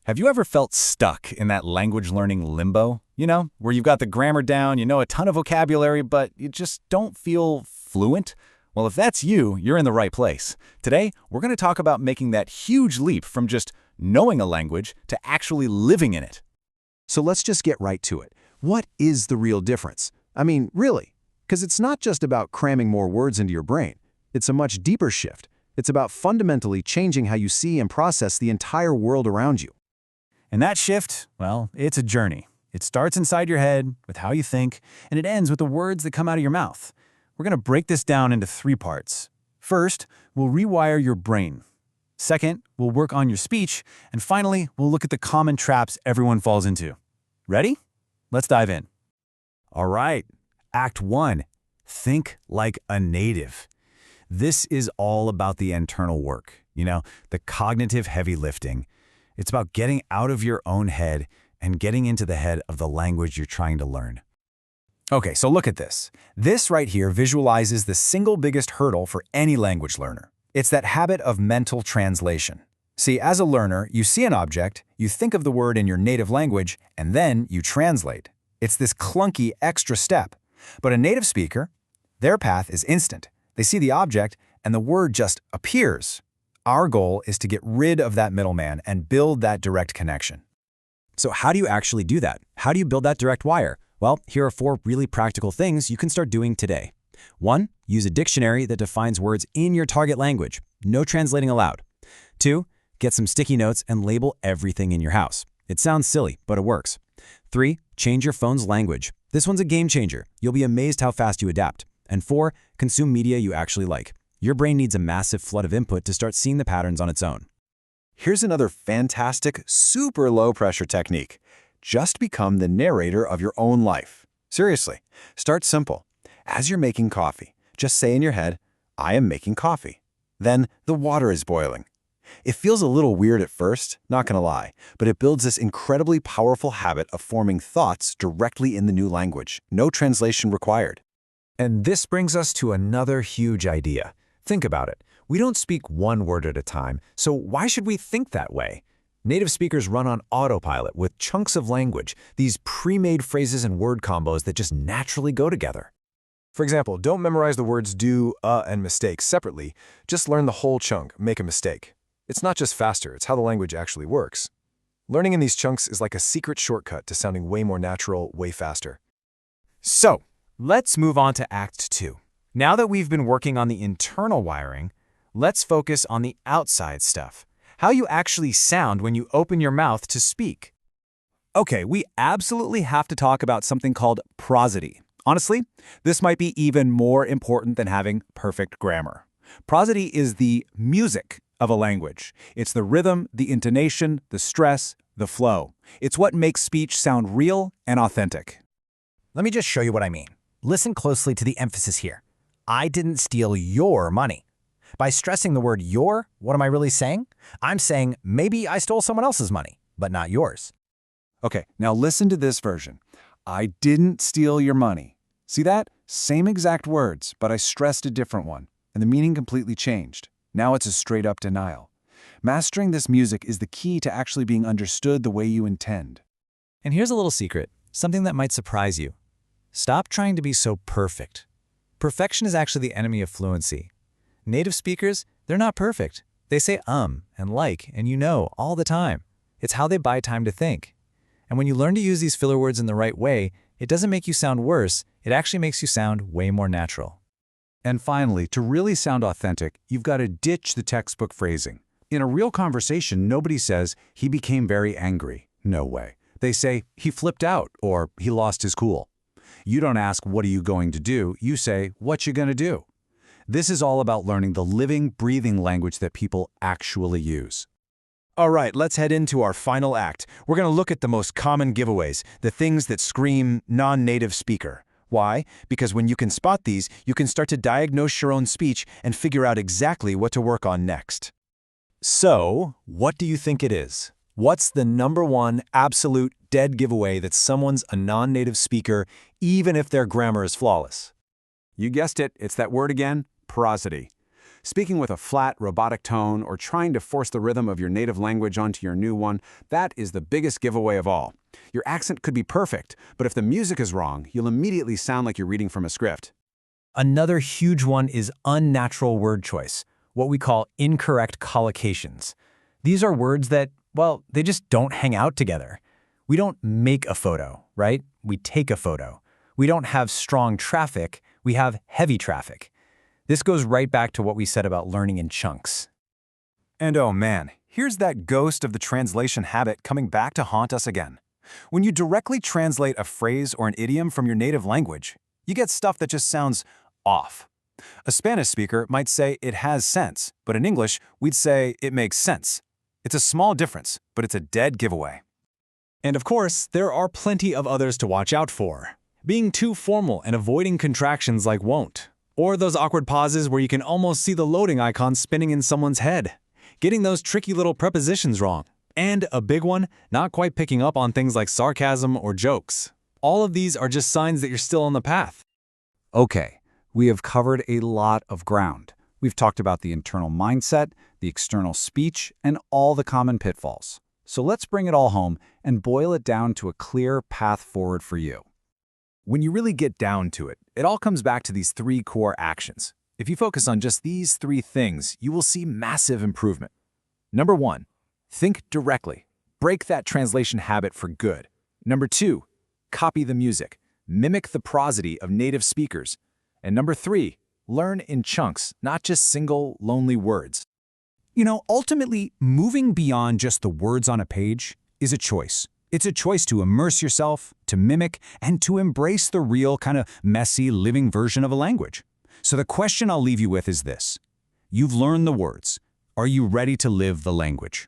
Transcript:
Have you ever felt stuck in that language learning limbo? You know, where you've got the grammar down, you know a ton of vocabulary, but you just don't feel fluent? Well, if that's you, you're in the right place. Today, we're going to talk about making that huge leap from just knowing a language to actually living in it. So let's just get right to it. What is the real difference? I mean, really? Because it's not just about cramming more words into your brain. It's a much deeper shift. It's about fundamentally changing how you see and process the entire world around you. And that shift, well, it's a journey. It starts inside your head with how you think, and it ends with the words that come out of your mouth. We're going to break this down into 3 parts. First, we'll rewire your brain. Second, we'll work on your speech. And finally, we'll look at the common traps everyone falls into. Ready? Let's dive in. All right, Act 1, think like a native. This is all about the internal work, the cognitive heavy lifting. It's about getting out of your own head and getting into the head of the language you're trying to learn. Okay, so look at this. This right here visualizes the single biggest hurdle for any language learner. It's that habit of mental translation. See, as a learner, you see an object, you think of the word in your native language, and then you translate. It's this clunky extra step. But a native speaker, their path is instant. They see the object, and the word just appears. Our goal is to get rid of that middleman and build that direct connection. So how do you actually do that? How do you build that direct wire? Well, here are 4 really practical things you can start doing today. 1, use a dictionary that defines words in your target language. No translating allowed. 2, get some sticky notes and label everything in your house. It sounds silly, but it works. 3, change your phone's language. This one's a game changer. You'll be amazed how fast you adapt. And 4, consume media you actually like. Your brain needs a massive flood of input to start seeing the patterns on its own. Here's another fantastic, super low-pressure technique. Just become the narrator of your own life. Seriously, start simple. As you're making coffee, just say in your head, I am making coffee. Then the water is boiling. It feels a little weird at first, not gonna lie, but it builds this incredibly powerful habit of forming thoughts directly in the new language. No translation required. And this brings us to another huge idea. Think about it. We don't speak one word at a time, so why should we think that way? Native speakers run on autopilot with chunks of language, these pre-made phrases and word combos that just naturally go together. For example, don't memorize the words do, and mistake separately. Just learn the whole chunk, make a mistake. It's not just faster, it's how the language actually works. Learning in these chunks is like a secret shortcut to sounding way more natural, way faster. So, let's move on to Act 2. Now that we've been working on the internal wiring, let's focus on the outside stuff. How you actually sound when you open your mouth to speak. Okay, we absolutely have to talk about something called prosody. Honestly, this might be even more important than having perfect grammar. Prosody is the music of a language. It's the rhythm, the intonation, the stress, the flow. It's what makes speech sound real and authentic. Let me just show you what I mean. Listen closely to the emphasis here. I didn't steal your money. By stressing the word your, what am I really saying? I'm saying maybe I stole someone else's money, but not yours. Okay, now listen to this version. I didn't steal your money. See that? Same exact words, but I stressed a different one, and the meaning completely changed. Now it's a straight-up denial. Mastering this music is the key to actually being understood the way you intend. And here's a little secret, something that might surprise you. Stop trying to be so perfect. Perfection is actually the enemy of fluency. Native speakers, they're not perfect. They say and like and all the time. It's how they buy time to think. And when you learn to use these filler words in the right way, it doesn't make you sound worse, it actually makes you sound way more natural. And finally, to really sound authentic, you've got to ditch the textbook phrasing. In a real conversation, nobody says, he became very angry. No way. They say, he flipped out, or he lost his cool. You don't ask, what are you going to do? You say, what you gonna do? This is all about learning the living, breathing language that people actually use. All right, let's head into our final act. We're going to look at the most common giveaways, the things that scream non-native speaker. Why? Because when you can spot these, you can start to diagnose your own speech and figure out exactly what to work on next. So, what do you think it is? What's the #1 absolute dead giveaway that someone's a non-native speaker, even if their grammar is flawless? You guessed it, it's that word again, prosody. Speaking with a flat, robotic tone or trying to force the rhythm of your native language onto your new one, that is the biggest giveaway of all. Your accent could be perfect, but if the music is wrong, you'll immediately sound like you're reading from a script. Another huge one is unnatural word choice, what we call incorrect collocations. These are words that, well, they just don't hang out together. We don't make a photo, right? We take a photo. We don't have strong traffic, we have heavy traffic. This goes right back to what we said about learning in chunks. And oh man, here's that ghost of the translation habit coming back to haunt us again. When you directly translate a phrase or an idiom from your native language, you get stuff that just sounds off. A Spanish speaker might say it has sense, but in English, we'd say it makes sense. It's a small difference, but it's a dead giveaway. And of course, there are plenty of others to watch out for. Being too formal and avoiding contractions like won't. Or those awkward pauses where you can almost see the loading icon spinning in someone's head. Getting those tricky little prepositions wrong. And a big one, not quite picking up on things like sarcasm or jokes. All of these are just signs that you're still on the path. Okay, we have covered a lot of ground. We've talked about the internal mindset, the external speech, and all the common pitfalls. So let's bring it all home and boil it down to a clear path forward for you. When you really get down to it, it all comes back to these 3 core actions. If you focus on just these 3 things, you will see massive improvement. Number 1, think directly. Break that translation habit for good. Number 2, copy the music. Mimic the prosody of native speakers. And number 3, learn in chunks, not just single, lonely words. Ultimately, moving beyond just the words on a page is a choice. It's a choice to immerse yourself, to mimic, and to embrace the real kind of messy, living version of a language. So the question I'll leave you with is this. You've learned the words. Are you ready to live the language?